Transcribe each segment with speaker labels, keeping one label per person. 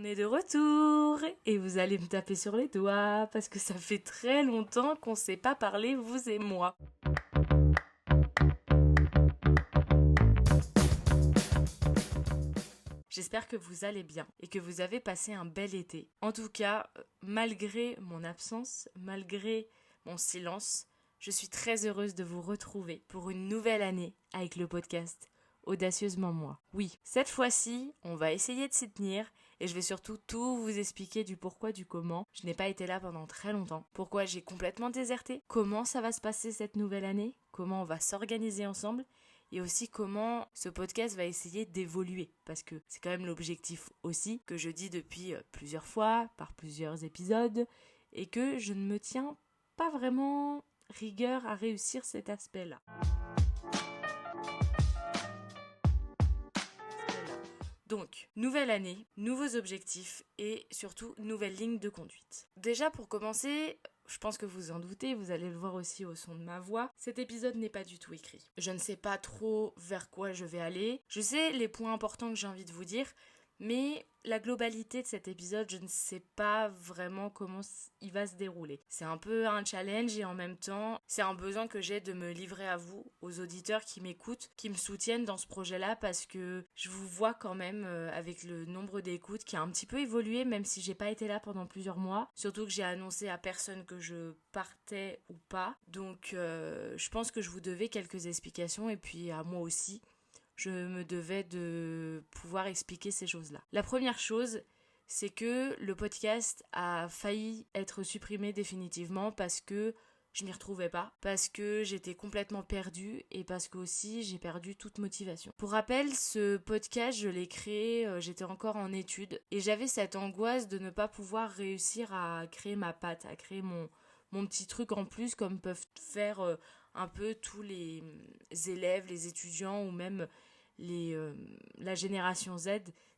Speaker 1: On est de retour et vous allez me taper sur les doigts parce que ça fait très longtemps qu'on ne s'est pas parlé, vous et moi. J'espère que vous allez bien et que vous avez passé un bel été. En tout cas, malgré mon absence, malgré mon silence, je suis très heureuse de vous retrouver pour une nouvelle année avec le podcast Audacieusement Moi. Oui, cette fois-ci, on va essayer de s'y tenir et je vais surtout tout vous expliquer du pourquoi, du comment. Je n'ai pas été là pendant très longtemps. Pourquoi j'ai complètement déserté? Comment ça va se passer cette nouvelle année? Comment on va s'organiser ensemble? Et aussi comment ce podcast va essayer d'évoluer. Parce que c'est quand même l'objectif aussi que je dis depuis plusieurs fois, par plusieurs épisodes, et que je ne me tiens pas vraiment rigueur à réussir cet aspect-là. Donc, nouvelle année, nouveaux objectifs et surtout nouvelle ligne de conduite. Déjà pour commencer, je pense que vous en doutez, vous allez le voir aussi au son de ma voix, cet épisode n'est pas du tout écrit. Je ne sais pas trop vers quoi je vais aller, je sais les points importants que j'ai envie de vous dire, mais la globalité de cet épisode, je ne sais pas vraiment comment il va se dérouler. C'est un peu un challenge et en même temps, c'est un besoin que j'ai de me livrer à vous, aux auditeurs qui m'écoutent, qui me soutiennent dans ce projet-là parce que je vous vois quand même avec le nombre d'écoutes qui a un petit peu évolué même si j'ai pas été là pendant plusieurs mois. Surtout que j'ai annoncé à personne que je partais ou pas. Donc je pense que je vous devais quelques explications et puis à moi aussi. Je me devais de pouvoir expliquer ces choses-là. La première chose, c'est que le podcast a failli être supprimé définitivement parce que je m'y retrouvais pas, parce que j'étais complètement perdue et parce que aussi j'ai perdu toute motivation. Pour rappel, ce podcast, je l'ai créé, j'étais encore en études et j'avais cette angoisse de ne pas pouvoir réussir à créer ma patte, à créer mon petit truc en plus comme peuvent faire un peu tous les élèves, les étudiants ou même la génération Z,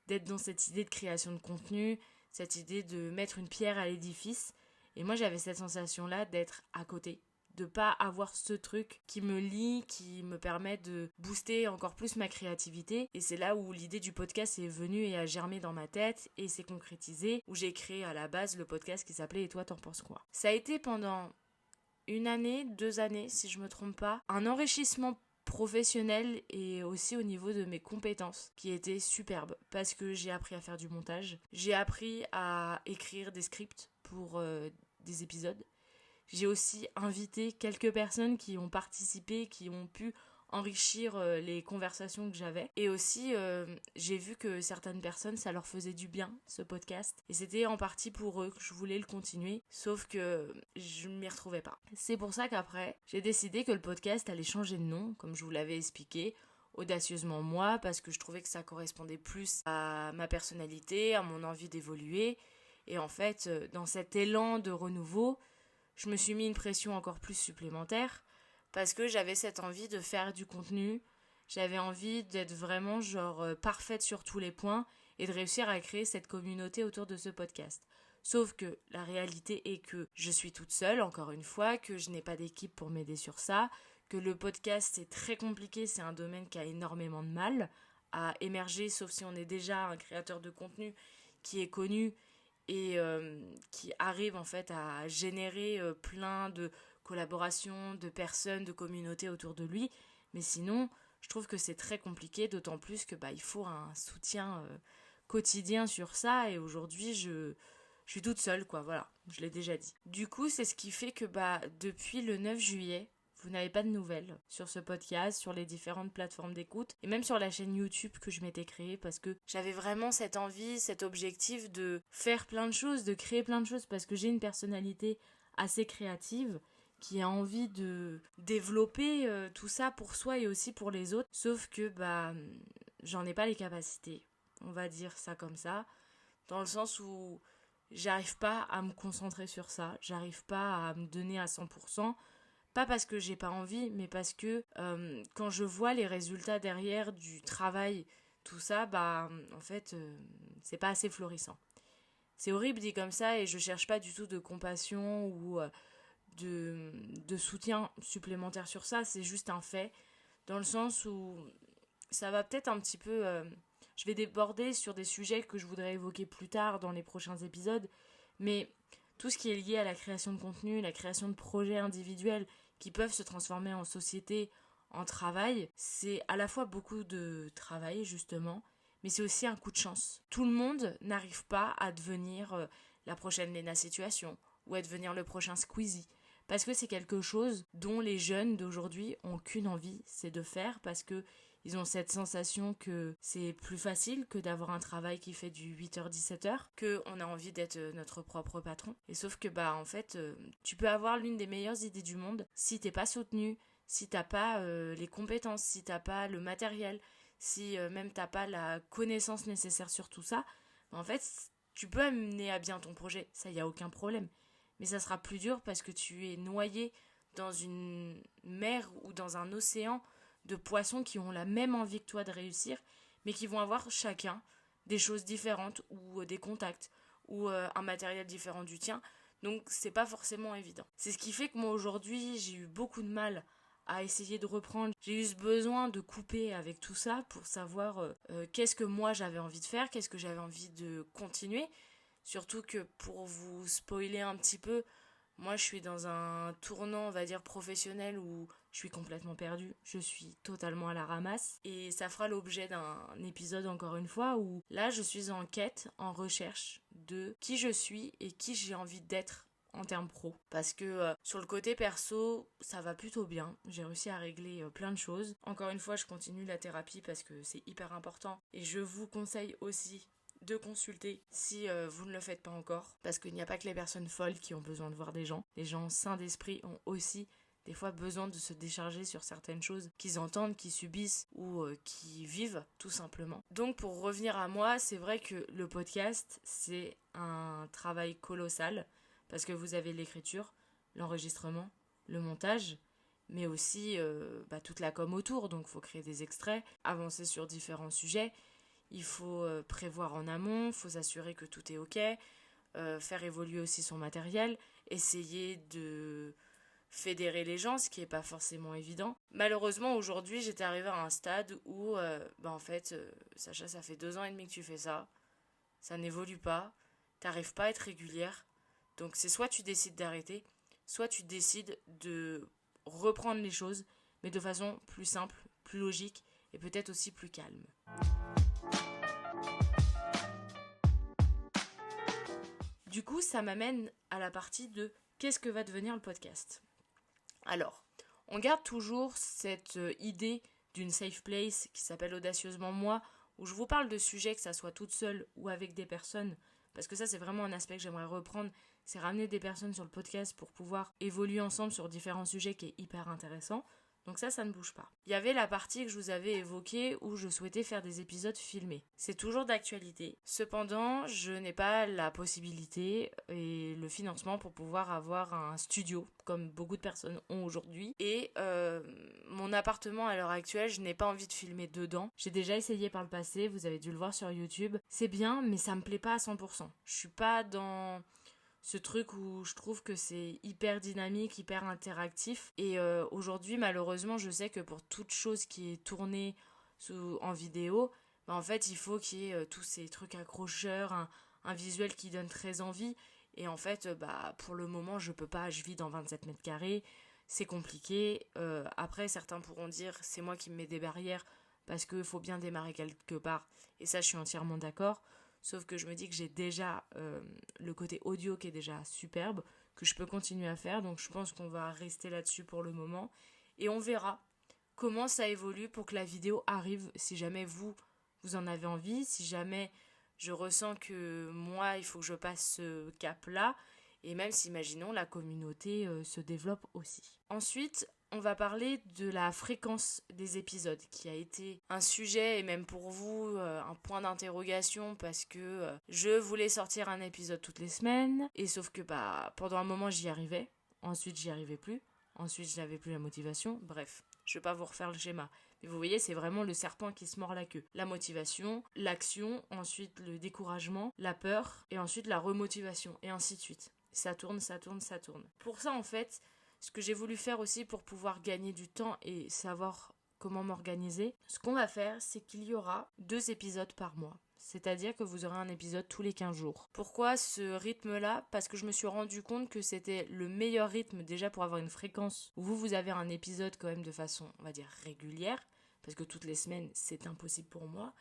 Speaker 1: d'être dans cette idée de création de contenu, cette idée de mettre une pierre à l'édifice. Et moi j'avais cette sensation-là d'être à côté, de pas avoir ce truc qui me lie, qui me permet de booster encore plus ma créativité. Et c'est là où l'idée du podcast est venue et a germé dans ma tête et s'est concrétisée, où j'ai créé à la base le podcast qui s'appelait « Et toi t'en penses quoi ?» Ça a été pendant 1 année, 2 années si je me trompe pas, un enrichissement professionnel et aussi au niveau de mes compétences qui était superbe parce que j'ai appris à faire du montage, j'ai appris à écrire des scripts pour des épisodes. J'ai aussi invité quelques personnes qui ont participé, qui ont pu enrichir les conversations que j'avais. Et aussi, j'ai vu que certaines personnes, ça leur faisait du bien, ce podcast. Et c'était en partie pour eux que je voulais le continuer, sauf que je ne m'y retrouvais pas. C'est pour ça qu'après, j'ai décidé que le podcast allait changer de nom, comme je vous l'avais expliqué, Audacieusement Moi, parce que je trouvais que ça correspondait plus à ma personnalité, à mon envie d'évoluer. Et en fait, dans cet élan de renouveau, je me suis mis une pression encore plus supplémentaire parce que j'avais cette envie de faire du contenu, j'avais envie d'être vraiment parfaite sur tous les points et de réussir à créer cette communauté autour de ce podcast. Sauf que la réalité est que je suis toute seule, encore une fois, que je n'ai pas d'équipe pour m'aider sur ça, que le podcast c'est très compliqué, c'est un domaine qui a énormément de mal à émerger, sauf si on est déjà un créateur de contenu qui est connu et qui arrive en fait à générer plein de collaborations, de personnes, de communautés autour de lui. Mais sinon, je trouve que c'est très compliqué, d'autant plus que il faut un soutien quotidien sur ça. Et aujourd'hui, je suis toute seule, quoi, voilà, je l'ai déjà dit. Du coup, c'est ce qui fait que depuis le 9 juillet, vous n'avez pas de nouvelles sur ce podcast, sur les différentes plateformes d'écoute et même sur la chaîne YouTube que je m'étais créée parce que j'avais vraiment cette envie, cet objectif de faire plein de choses, de créer plein de choses parce que j'ai une personnalité assez créative qui a envie de développer tout ça pour soi et aussi pour les autres. Sauf que j'en ai pas les capacités, on va dire ça comme ça, dans le sens où j'arrive pas à me concentrer sur ça, j'arrive pas à me donner à 100%. Pas parce que j'ai pas envie, mais parce que quand je vois les résultats derrière du travail, tout ça, en fait, c'est pas assez florissant. C'est horrible dit comme ça et je cherche pas du tout de compassion ou de soutien supplémentaire sur ça, c'est juste un fait, dans le sens où ça va peut-être un petit peu Je vais déborder sur des sujets que je voudrais évoquer plus tard dans les prochains épisodes, mais tout ce qui est lié à la création de contenu, la création de projets individuels qui peuvent se transformer en société, en travail, c'est à la fois beaucoup de travail justement, mais c'est aussi un coup de chance. Tout le monde n'arrive pas à devenir la prochaine Léna Situation ou à devenir le prochain Squeezie. Parce que c'est quelque chose dont les jeunes d'aujourd'hui ont qu'une envie, c'est de faire, parce que ils ont cette sensation que c'est plus facile que d'avoir un travail qui fait du 8h-17h, qu'on a envie d'être notre propre patron. Et sauf que en fait, tu peux avoir l'une des meilleures idées du monde si t'es pas soutenu, si t'as pas les compétences, si t'as pas le matériel, si même t'as pas la connaissance nécessaire sur tout ça, en fait, tu peux amener à bien ton projet, ça y a aucun problème. Mais ça sera plus dur parce que tu es noyé dans une mer ou dans un océan de poissons qui ont la même envie que toi de réussir, mais qui vont avoir chacun des choses différentes ou des contacts ou un matériel différent du tien. Donc c'est pas forcément évident. C'est ce qui fait que moi aujourd'hui j'ai eu beaucoup de mal à essayer de reprendre. J'ai eu ce besoin de couper avec tout ça pour savoir qu'est-ce que moi j'avais envie de faire, qu'est-ce que j'avais envie de continuer. Surtout que pour vous spoiler un petit peu, moi je suis dans un tournant, on va dire, professionnel où je suis complètement perdue, je suis totalement à la ramasse. Et ça fera l'objet d'un épisode encore une fois où là je suis en quête, en recherche de qui je suis et qui j'ai envie d'être en termes pro. Parce que sur le côté perso, ça va plutôt bien. J'ai réussi à régler plein de choses. Encore une fois, je continue la thérapie parce que c'est hyper important. Et je vous conseille aussi de consulter si vous ne le faites pas encore. Parce qu'il n'y a pas que les personnes folles qui ont besoin de voir des gens. Les gens sains d'esprit ont aussi des fois besoin de se décharger sur certaines choses qu'ils entendent, qu'ils subissent ou qui vivent tout simplement. Donc pour revenir à moi, c'est vrai que le podcast, c'est un travail colossal parce que vous avez l'écriture, l'enregistrement, le montage, mais aussi toute la com autour. Donc il faut créer des extraits, avancer sur différents sujets. Il faut prévoir en amont, il faut s'assurer que tout est ok, faire évoluer aussi son matériel, essayer de fédérer les gens, ce qui n'est pas forcément évident. Malheureusement, aujourd'hui, j'étais arrivée à un stade où, en fait, Sacha, ça fait 2 ans et demi que tu fais ça, ça n'évolue pas, t'arrives pas à être régulière, donc c'est soit tu décides d'arrêter, soit tu décides de reprendre les choses, mais de façon plus simple, plus logique et peut-être aussi plus calme. Du coup, ça m'amène à la partie de qu'est-ce que va devenir le podcast. Alors, on garde toujours cette idée d'une safe place qui s'appelle Audacieusement Moi, où je vous parle de sujets, que ça soit toute seule ou avec des personnes, parce que ça c'est vraiment un aspect que j'aimerais reprendre, c'est ramener des personnes sur le podcast pour pouvoir évoluer ensemble sur différents sujets qui est hyper intéressant. Donc ça ne bouge pas. Il y avait la partie que je vous avais évoquée où je souhaitais faire des épisodes filmés. C'est toujours d'actualité. Cependant, je n'ai pas la possibilité et le financement pour pouvoir avoir un studio, comme beaucoup de personnes ont aujourd'hui. Et mon appartement à l'heure actuelle, je n'ai pas envie de filmer dedans. J'ai déjà essayé par le passé, vous avez dû le voir sur YouTube. C'est bien, mais ça me plaît pas à 100%. Je suis pas dans ce truc où je trouve que c'est hyper dynamique, hyper interactif. Et aujourd'hui, malheureusement, je sais que pour toute chose qui est tournée en vidéo, en fait, il faut qu'il y ait tous ces trucs accrocheurs, un visuel qui donne très envie. Et en fait, pour le moment, je peux pas, je vis dans 27 mètres carrés, c'est compliqué. Après, certains pourront dire, c'est moi qui me mets des barrières parce qu'il faut bien démarrer quelque part. Et ça, je suis entièrement d'accord. Sauf que je me dis que j'ai déjà le côté audio qui est déjà superbe, que je peux continuer à faire. Donc je pense qu'on va rester là-dessus pour le moment. Et on verra comment ça évolue pour que la vidéo arrive, si jamais vous en avez envie, si jamais je ressens que moi, il faut que je passe ce cap-là. Et même si, imaginons, la communauté se développe aussi. Ensuite, on va parler de la fréquence des épisodes, qui a été un sujet, et même pour vous, un point d'interrogation, parce que je voulais sortir un épisode toutes les semaines, et sauf que pendant un moment j'y arrivais, ensuite j'y arrivais plus, ensuite je n'avais plus la motivation, bref, je vais pas vous refaire le schéma. Mais vous voyez, c'est vraiment le serpent qui se mord la queue. La motivation, l'action, ensuite le découragement, la peur, et ensuite la remotivation, et ainsi de suite. Ça tourne, ça tourne, ça tourne. Pour ça, en fait, ce que j'ai voulu faire aussi pour pouvoir gagner du temps et savoir comment m'organiser, ce qu'on va faire, c'est qu'il y aura 2 épisodes par mois. C'est-à-dire que vous aurez un épisode tous les 15 jours. Pourquoi ce rythme-là ? Parce que je me suis rendu compte que c'était le meilleur rythme déjà pour avoir une fréquence où vous avez un épisode quand même de façon, on va dire, régulière. Parce que toutes les semaines, c'est impossible pour moi.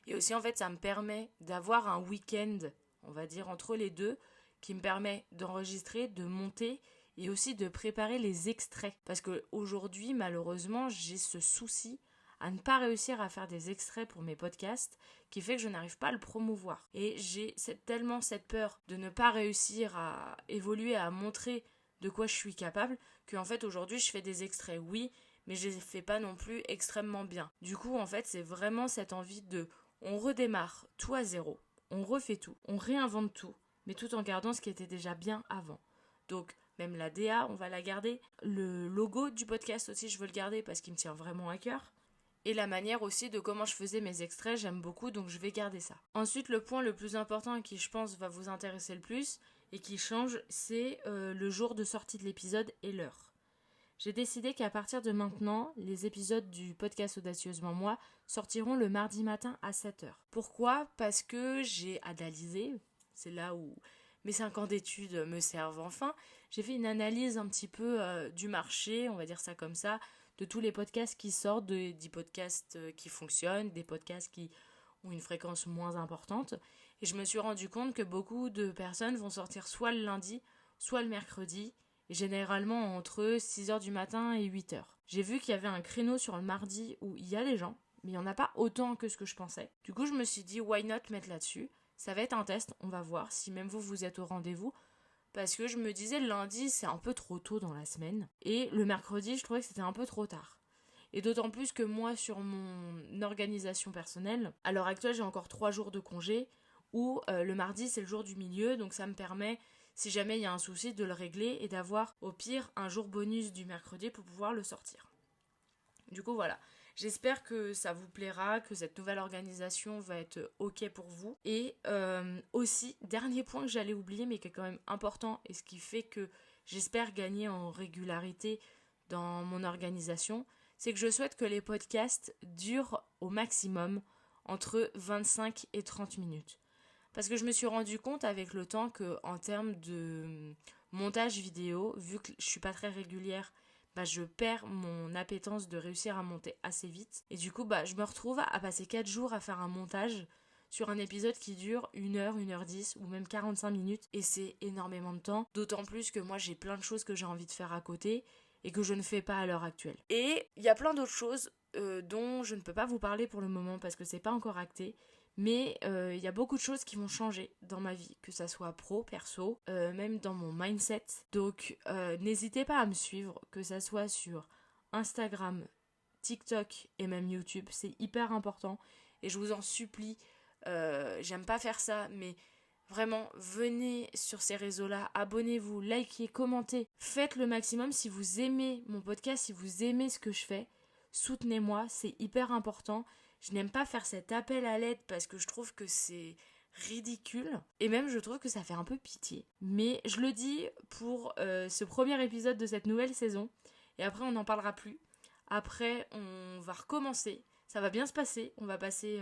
Speaker 1: Et aussi, en fait, ça me permet d'avoir un week-end, on va dire, entre les deux, qui me permet d'enregistrer, de monter et aussi de préparer les extraits. Parce qu'aujourd'hui, malheureusement, j'ai ce souci à ne pas réussir à faire des extraits pour mes podcasts qui fait que je n'arrive pas à le promouvoir. Et j'ai tellement cette peur de ne pas réussir à évoluer, à montrer de quoi je suis capable, qu'en fait aujourd'hui je fais des extraits, oui, mais je les fais pas non plus extrêmement bien. Du coup, en fait, c'est vraiment cette envie de... On redémarre tout à zéro, on refait tout, on réinvente tout, mais tout en gardant ce qui était déjà bien avant. Donc, même la DA, on va la garder. Le logo du podcast aussi, je veux le garder parce qu'il me tient vraiment à cœur. Et la manière aussi de comment je faisais mes extraits, j'aime beaucoup, donc je vais garder ça. Ensuite, le point le plus important qui, je pense, va vous intéresser le plus et qui change, c'est le jour de sortie de l'épisode et l'heure. J'ai décidé qu'à partir de maintenant, les épisodes du podcast Audacieusement Moi sortiront le mardi matin à 7h. Pourquoi ? Parce que j'ai analysé, c'est là où mes 5 ans d'études me servent enfin, j'ai fait une analyse un petit peu du marché, on va dire ça comme ça, de tous les podcasts qui sortent, des podcasts qui fonctionnent, des podcasts qui ont une fréquence moins importante. Et je me suis rendu compte que beaucoup de personnes vont sortir soit le lundi, soit le mercredi, et généralement entre 6h du matin et 8h. J'ai vu qu'il y avait un créneau sur le mardi où il y a des gens, mais il n'y en a pas autant que ce que je pensais. Du coup, je me suis dit, why not mettre là-dessus ? Ça va être un test, on va voir si même vous êtes au rendez-vous. Parce que je me disais, le lundi, c'est un peu trop tôt dans la semaine. Et le mercredi, je trouvais que c'était un peu trop tard. Et d'autant plus que moi, sur mon organisation personnelle, à l'heure actuelle, j'ai encore 3 jours de congé, où le mardi, c'est le jour du milieu. Donc ça me permet, si jamais il y a un souci, de le régler et d'avoir, au pire, un jour bonus du mercredi pour pouvoir le sortir. Du coup, voilà. J'espère que ça vous plaira, que cette nouvelle organisation va être ok pour vous. Et aussi, dernier point que j'allais oublier, mais qui est quand même important, et ce qui fait que j'espère gagner en régularité dans mon organisation, c'est que je souhaite que les podcasts durent au maximum entre 25 et 30 minutes. Parce que je me suis rendu compte avec le temps qu'en termes de montage vidéo, vu que je suis pas très régulière, je perds mon appétence de réussir à monter assez vite. Et du coup, je me retrouve à passer 4 jours à faire un montage sur un épisode qui dure 1h, 1h10 ou même 45 minutes. Et c'est énormément de temps. D'autant plus que moi, j'ai plein de choses que j'ai envie de faire à côté et que je ne fais pas à l'heure actuelle. Et il y a plein d'autres choses dont je ne peux pas vous parler pour le moment parce que c'est pas encore acté. Mais il y a beaucoup de choses qui vont changer dans ma vie, que ça soit pro, perso, même dans mon mindset. Donc n'hésitez pas à me suivre, que ça soit sur Instagram, TikTok et même YouTube. C'est hyper important et je vous en supplie, j'aime pas faire ça, mais vraiment, venez sur ces réseaux-là, abonnez-vous, likez, commentez. Faites le maximum si vous aimez mon podcast, si vous aimez ce que je fais. Soutenez-moi, c'est hyper important. Je n'aime pas faire cet appel à l'aide parce que je trouve que c'est ridicule. Et même, je trouve que ça fait un peu pitié. Mais je le dis pour ce premier épisode de cette nouvelle saison. Et après, on n'en parlera plus. Après, on va recommencer. Ça va bien se passer. On va passer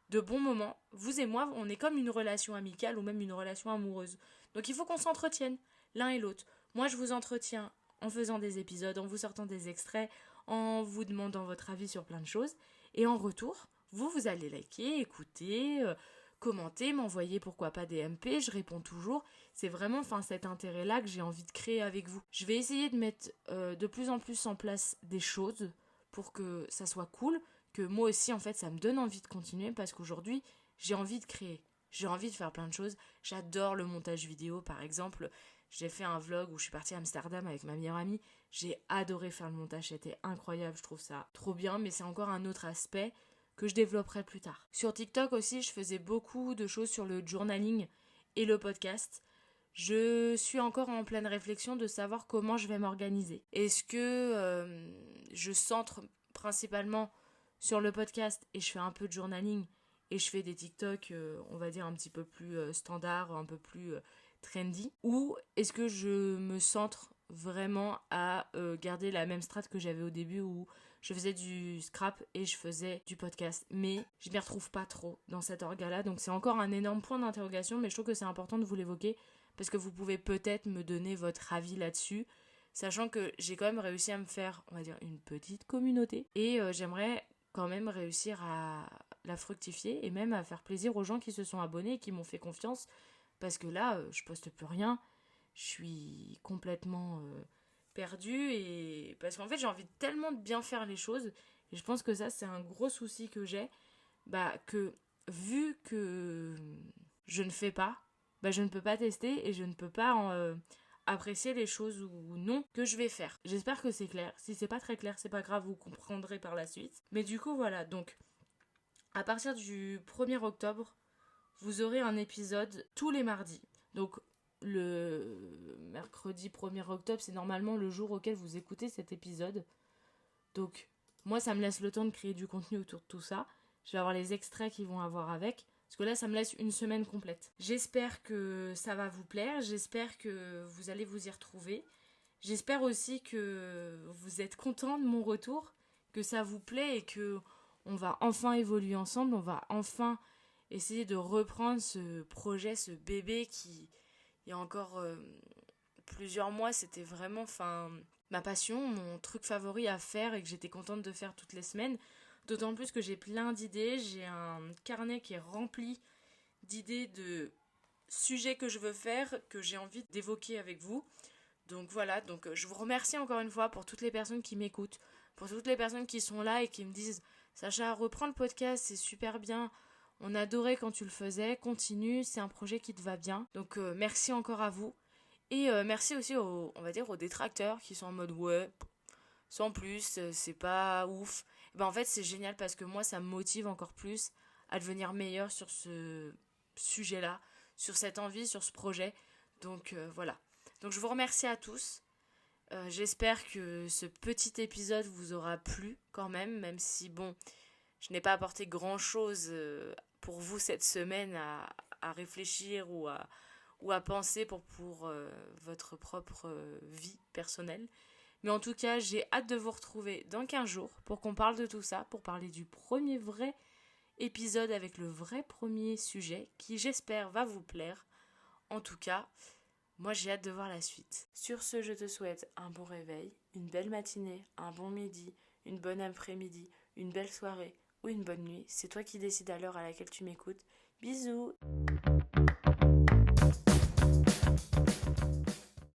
Speaker 1: de bons moments. Vous et moi, on est comme une relation amicale ou même une relation amoureuse. Donc, il faut qu'on s'entretienne l'un et l'autre. Moi, je vous entretiens en faisant des épisodes, en vous sortant des extraits, en vous demandant votre avis sur plein de choses. Et en retour, vous allez liker, écouter, commenter, m'envoyer pourquoi pas des MP, je réponds toujours. C'est vraiment cet intérêt-là que j'ai envie de créer avec vous. Je vais essayer de mettre de plus en plus en place des choses pour que ça soit cool, que moi aussi en fait ça me donne envie de continuer parce qu'aujourd'hui j'ai envie de créer. J'ai envie de faire plein de choses. J'adore le montage vidéo par exemple. J'ai fait un vlog où je suis partie à Amsterdam avec ma meilleure amie. J'ai adoré faire le montage, c'était incroyable, je trouve ça trop bien, mais c'est encore un autre aspect que je développerai plus tard. Sur TikTok aussi, je faisais beaucoup de choses sur le journaling et le podcast. Je suis encore en pleine réflexion de savoir comment je vais m'organiser. Est-ce que je centre principalement sur le podcast et je fais un peu de journaling et je fais des TikTok, on va dire un petit peu plus standard, un peu plus trendy, ou est-ce que je me centre vraiment à garder la même strat que j'avais au début où je faisais du scrap et je faisais du podcast. Mais je m'y retrouve pas trop dans cet orga-là. Donc c'est encore un énorme point d'interrogation, mais je trouve que c'est important de vous l'évoquer parce que vous pouvez peut-être me donner votre avis là-dessus. Sachant que j'ai quand même réussi à me faire, on va dire, une petite communauté. Et j'aimerais quand même réussir à la fructifier et même à faire plaisir aux gens qui se sont abonnés et qui m'ont fait confiance. Parce que là, je poste plus rien. Je suis complètement perdue. Et parce qu'en fait, j'ai envie tellement de bien faire les choses. Et je pense que ça, c'est un gros souci que j'ai. Que vu que je ne fais pas, je ne peux pas tester et je ne peux pas apprécier les choses ou non que je vais faire. J'espère que c'est clair. Si c'est pas très clair, c'est pas grave, vous comprendrez par la suite. Mais du coup, voilà. Donc, à partir du 1er octobre, vous aurez un épisode tous les mardis. Donc, le mercredi 1er octobre, c'est normalement le jour auquel vous écoutez cet épisode. Donc, moi, ça me laisse le temps de créer du contenu autour de tout ça. Je vais avoir les extraits qui vont avoir avec. Parce que là, ça me laisse une semaine complète. J'espère que ça va vous plaire. J'espère que vous allez vous y retrouver. J'espère aussi que vous êtes contents de mon retour, que ça vous plaît et que on va enfin évoluer ensemble. On va enfin essayer de reprendre ce projet, ce bébé qui, il y a encore plusieurs mois, c'était vraiment ma passion, mon truc favori à faire et que j'étais contente de faire toutes les semaines. D'autant plus que j'ai plein d'idées, j'ai un carnet qui est rempli d'idées de sujets que je veux faire, que j'ai envie d'évoquer avec vous. Donc voilà, je vous remercie encore une fois pour toutes les personnes qui m'écoutent, pour toutes les personnes qui sont là et qui me disent « Sacha, reprends le podcast, c'est super bien, on adorait quand tu le faisais, continue, c'est un projet qui te va bien. » Donc merci encore à vous. Et merci aussi aux détracteurs qui sont en mode « Ouais, sans plus, c'est pas ouf. » En fait, c'est génial parce que moi, ça me motive encore plus à devenir meilleure sur ce sujet-là, sur cette envie, sur ce projet. Donc voilà. Donc je vous remercie à tous. J'espère que ce petit épisode vous aura plu quand même si je n'ai pas apporté grand-chose pour vous cette semaine à réfléchir ou à penser pour votre propre vie personnelle. Mais en tout cas, j'ai hâte de vous retrouver dans 15 jours pour qu'on parle de tout ça, pour parler du premier vrai épisode avec le vrai premier sujet qui, j'espère, va vous plaire. En tout cas, moi, j'ai hâte de voir la suite. Sur ce, je te souhaite un bon réveil, une belle matinée, un bon midi, une bonne après-midi, une belle soirée ou une bonne nuit. C'est toi qui décides à l'heure à laquelle tu m'écoutes. Bisous!